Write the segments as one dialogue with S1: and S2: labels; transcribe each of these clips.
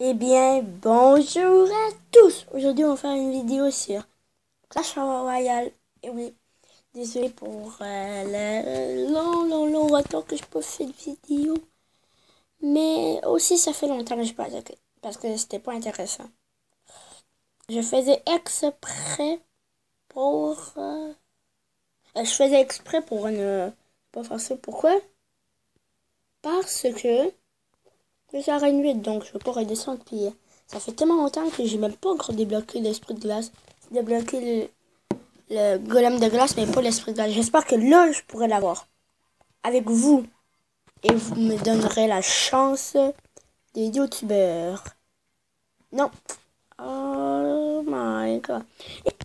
S1: Eh bien, bonjour à tous! Aujourd'hui, on va faire une vidéo sur Clash Royale. Et oui, désolé pour le long retard que je poste cette vidéo. Mais aussi, ça fait longtemps que je pas attaqué parce que c'était pas intéressant. Je faisais exprès pour... je faisais exprès pour ne pas faire ça. Pourquoi? Parce que je suis à Reine 8, donc je peux pas redescendre. Puis ça fait tellement longtemps que j'ai même pas encore débloqué l'esprit de glace. J'ai débloqué le golem de glace, mais pas l'esprit de glace. J'espère que là, je pourrai l'avoir avec vous. Et vous me donnerez la chance des youtubeurs. Non. Oh my god. Et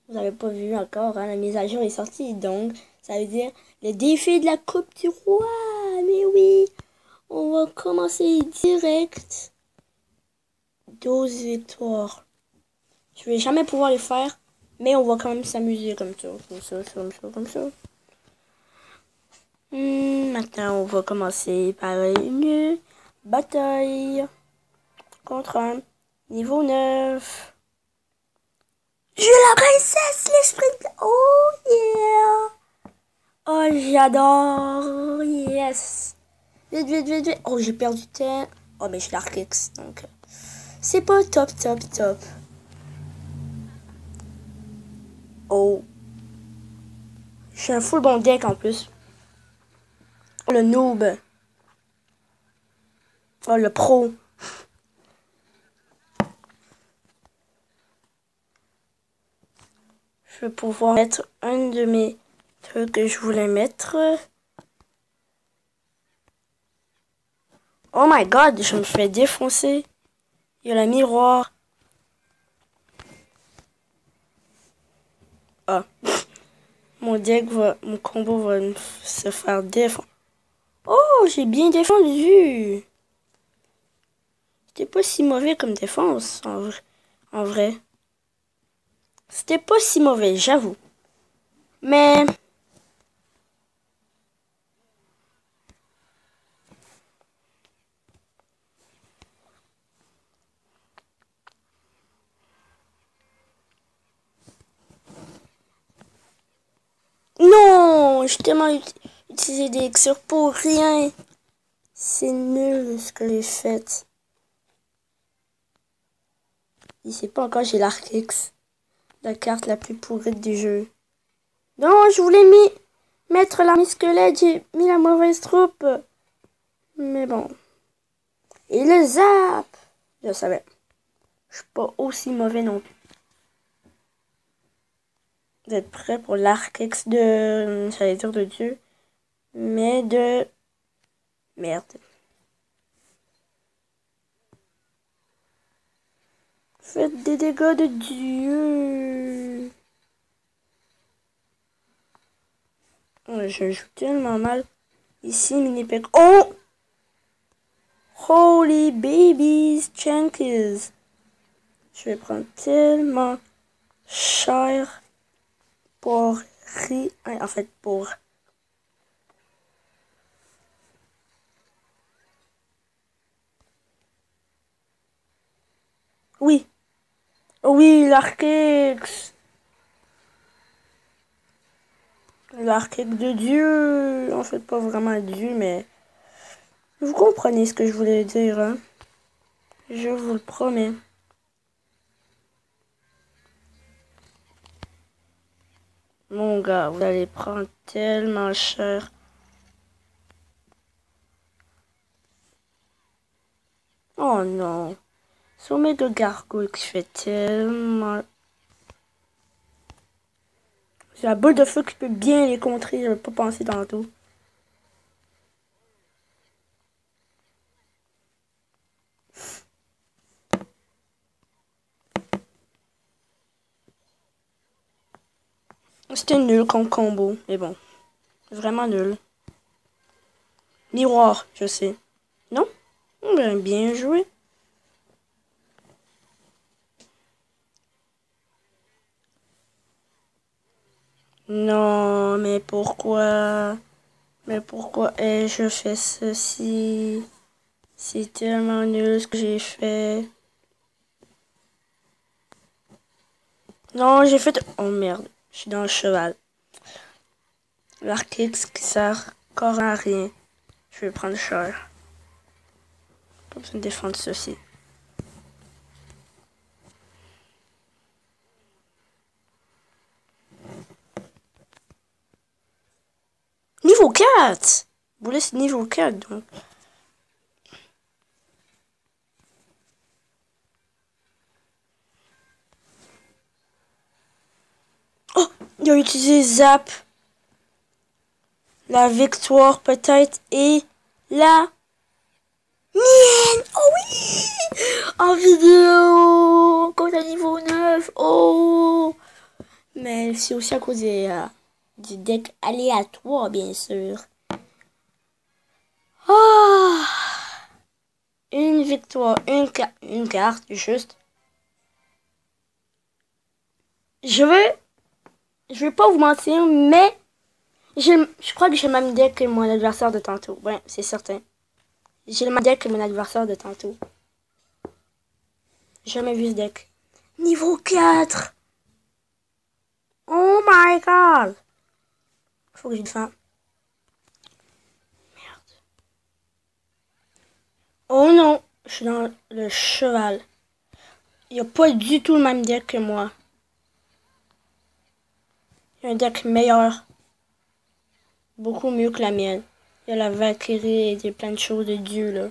S1: vous n'avez pas vu encore, hein, la mise à jour est sortie. Donc, ça veut dire le défi de la Coupe du Roi. Mais oui, on va commencer direct. 12 victoires. Je vais jamais pouvoir les faire, mais on va quand même s'amuser comme ça, comme ça. Maintenant, on va commencer par une bataille contre un niveau 9. J'ai la princesse, l'esprit de... Oh yeah! Oh, j'adore! Yes! Vite, vite, vite, vite! Oh, j'ai perdu du temps. Oh, mais je l'Arc X, donc... c'est pas top. Oh. J'ai un full bon deck en plus. Le noob. Oh, le pro. Je vais pouvoir mettre un de mes trucs que je voulais mettre. Oh my god, je me fais défoncer. Il y a le miroir. Ah. Mon combo va se faire défendre. Oh, j'ai bien défendu. C'était pas si mauvais comme défense, en vrai. C'était pas si mauvais, j'avoue. Mais... non, j'ai tellement utilisé des elixirs pour rien. C'est nul ce que j'ai fait. Il sait pas encore, j'ai l'Arc X. La carte la plus pourrite du jeu. Non, je voulais mettre l'armée squelette, j'ai mis la mauvaise troupe. Mais bon. Et le zap! Je savais. Je suis pas aussi mauvais non plus. Vous êtes prêts pour l'Arc X de... j'allais dire de Dieu. Mais de... merde. Faites des dégâts de Dieu. Ouais, je joue tellement mal. Ici, mini-pec. Oh! Holy babies, chankies. Je vais prendre tellement cher pour rien. En fait, pour... oui. Oui, l'Arc X. L'Arc X de Dieu. En fait, pas vraiment Dieu, mais... vous comprenez ce que je voulais dire, hein? Je vous le promets. Mon gars, vous allez prendre tellement cher. Oh non. Sommet de gargouille qui fait tellement... c'est la boule de feu qui peut bien les contrer. J'avais pas pensé tantôt. C'était nul comme combo. Mais bon. Vraiment nul. Miroir, je sais. Non? Ben, bien joué. Non, mais pourquoi? Mais pourquoi ai-je fait ceci? C'est tellement nul ce que j'ai fait. Non, j'ai fait... Oh merde, je suis dans le cheval. L'arc X qui sert encore à rien. Je vais prendre cher. Pas besoin de défendre ceci. Niveau 4! Boulet, c'est niveau 4, donc. Oh! Il a utilisé Zap. La victoire, peut-être, et la mienne! Oh oui! En vidéo! Quand à niveau 9! Oh! Mais c'est aussi à cause du deck aléatoire, bien sûr. Oh! Une victoire, une carte, juste. Je vais pas vous mentir, mais je crois que j'ai le même deck que mon adversaire de tantôt. Ouais, c'est certain. J'ai le même deck que mon adversaire de tantôt. Jamais vu ce deck. Niveau 4! Oh my god! Faut que je le fasse. Merde. Oh non! Je suis dans le cheval. Il a pas du tout le même deck que moi. Il y a un deck meilleur. Beaucoup mieux que la mienne. Il y a la Valkyrie et des plein de choses de Dieu, là.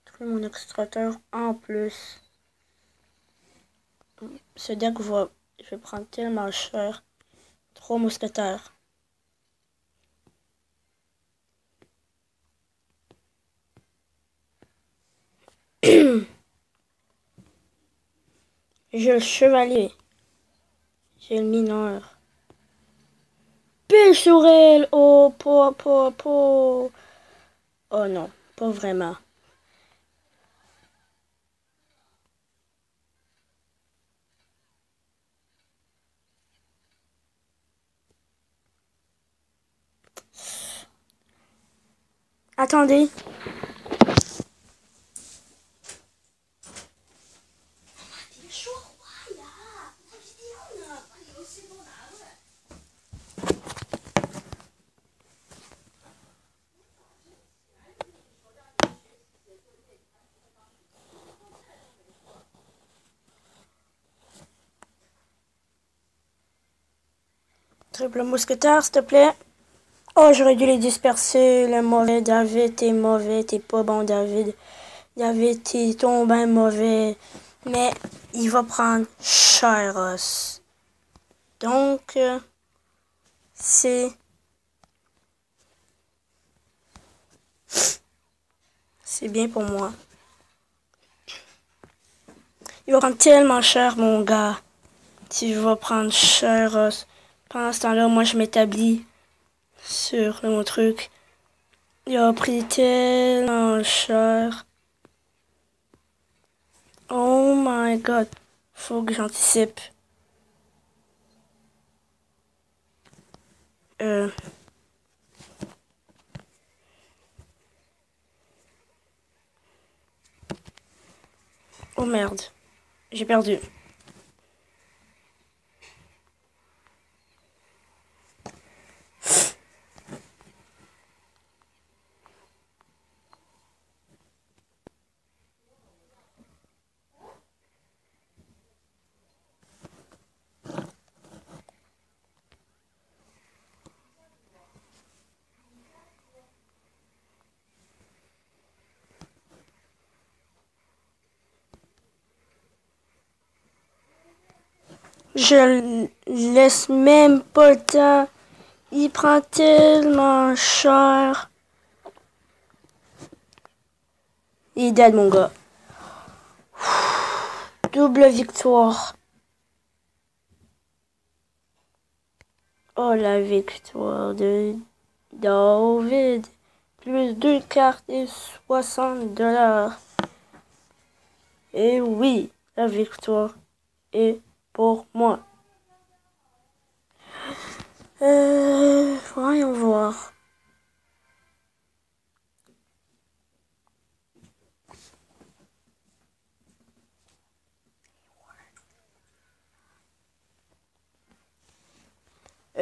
S1: Trouver mon extracteur en plus. Ce deck va... Je vais prendre tellement cher. 3 mousquetaires. J'ai le chevalier. J'ai le mineur. Pile sur elle! Oh, po. Oh non, pas vraiment. Attendez. Triple mousquetaire, s'il te plaît. Oh, j'aurais dû les disperser. Le mauvais David, t'es mauvais. T'es pas bon, David. David, t'es tombé mauvais. Mais il va prendre Chairos. Donc, c'est bien pour moi. Il va prendre tellement cher, mon gars. Tu vas prendre Chairos. Pendant ce temps-là, moi, je m'établis sur mon truc. Il a pris tellement cher. Oh my god. Faut que j'anticipe. Oh merde. J'ai perdu. Je laisse même pas le temps. Il prend tellement cher. Il est dead, mon gars. Double victoire. Oh, la victoire de David. Plus 2 cartes et 60 $. Et oui, la victoire est pour moi. Voyons voir.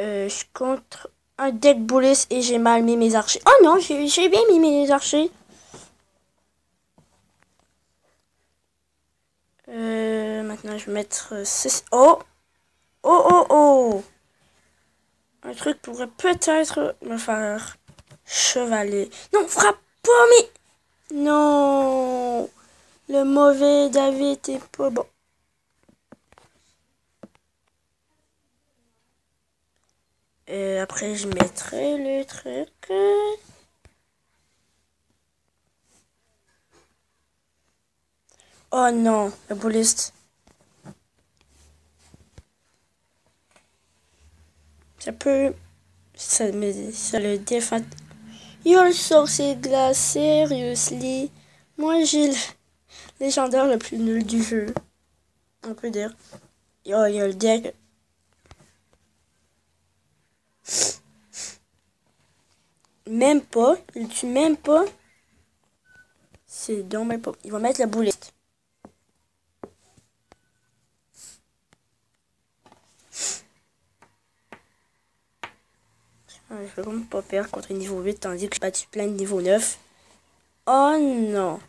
S1: Je suis contre un deck Bullis et j'ai mal mis mes archers. Oh non, j'ai bien mis mes archers. Maintenant, je vais mettre 6. Oh! Oh, oh, oh! Un truc pourrait peut-être me faire chevaler. Non, frappe pas, mais... Non! Le mauvais David est pas bon. Et après, je mettrai le truc. Oh non, le bouliste. Ça peut... Ça le défend. Yo, le sorcier glace, seriously. Moi, j'ai le légendaire le plus nul du jeu. On peut dire. Yo, il y a le deck. Même pas. Il tue même pas. C'est donc même pas. Il va mettre la boulette. Je vais vraiment pas perdre contre un niveau 8 tandis que j'ai battu plein de niveau 9. Oh non.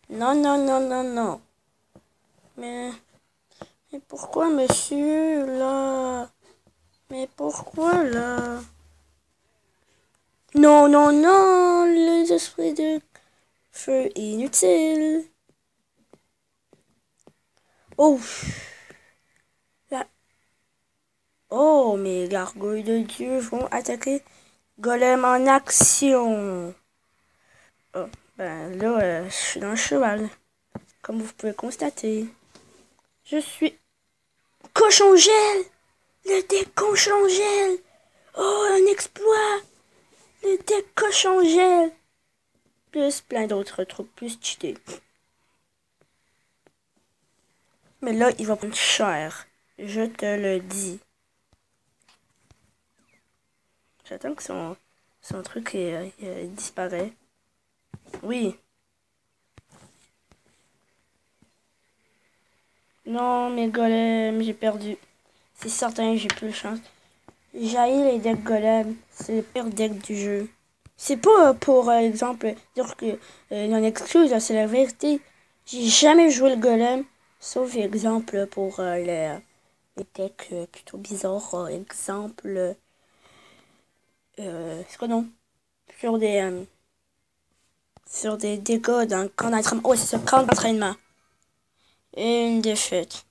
S1: Non, non, non, non, non. Mais pourquoi monsieur là? Mais pourquoi là? Non, non, non, les esprits de feu inutiles. Oh. Là. Oh, mes gargouilles de Dieu vont attaquer Golem en action. Oh, ben là, je suis dans le cheval. Comme vous pouvez constater. Je suis cochon gel. Le deck cochon gel. Oh, un exploit. Le deck cochon gel. Plus plein d'autres trucs plus cheatés. Mais là, il va prendre cher. Je te le dis. J'attends que son truc disparaît. Oui. Non, mes golems, j'ai perdu. C'est certain, j'ai plus de chance. J'haïs les decks golems. C'est le pire deck du jeu. C'est pas pour exemple dire que il y en excuse, c'est la vérité. J'ai jamais joué le golem, sauf exemple pour les decks plutôt bizarres. Exemple, c'est quoi non? Sur des dégâts dans le camp d'entraînement. Oh, c'est ça, camp d'entraînement. Et une défaite.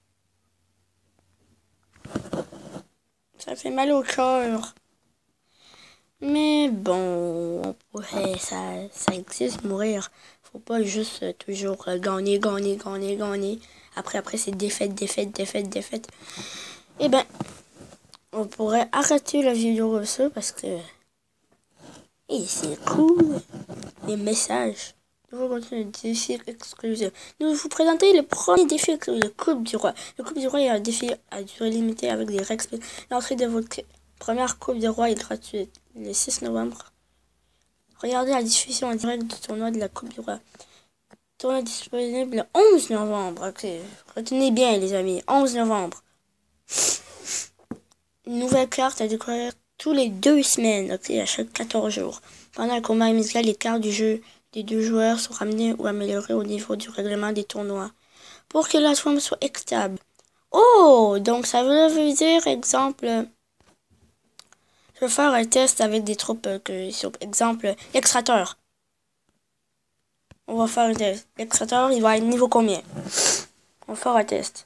S1: Ça fait mal au cœur. Mais bon, ouais, ça existe, mourir. Faut pas juste toujours gagner, gagner, gagner, gagner. Après, c'est défaite, défaite, défaite, défaite. Eh ben, on pourrait arrêter la vidéo comme ça parce que... Et c'est cool. Les messages. Nouveau contenu de défi exclusif. Nous vous présentons le premier défi exclusif, le Coupe du Roi. Le Coupe du Roi est un défi à durée limitée avec des règles. L'entrée de votre première Coupe du Roi est gratuite. Le 6 novembre. Regardez la diffusion en direct du tournoi de la Coupe du Roi. Tournoi disponible le 11 novembre. Ok, retenez bien les amis. 11 novembre. Une nouvelle carte à découvrir tous les 2 semaines. Ok, à chaque 14 jours. Pendant le combat initial, les cartes du jeu des 2 joueurs sont ramenées ou améliorées au niveau du règlement des tournois. Pour que la forme soit équitable. Oh, donc ça veut dire, exemple... Je vais faire un test avec des troupes que sont, exemple, l'extracteur. On va faire un test. L'extracteur, il va être niveau combien? On va faire un test.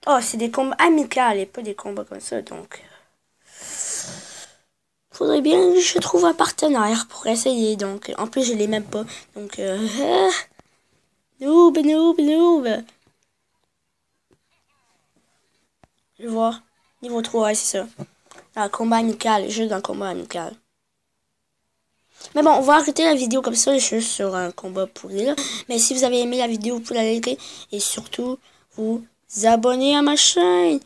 S1: Oh, c'est des combats amicaux et pas des combats comme ça, donc... Faudrait bien que je trouve un partenaire pour essayer, donc... En plus, je l'ai même pas, donc... Noob, noob, noob. Je vois. Niveau 3, ouais, c'est ça. Un combat amical, juste un combat amical. Mais bon, on va arrêter la vidéo comme ça, juste sur un combat pourri là. Mais si vous avez aimé la vidéo, vous pouvez la liker. Et surtout, vous abonner à ma chaîne.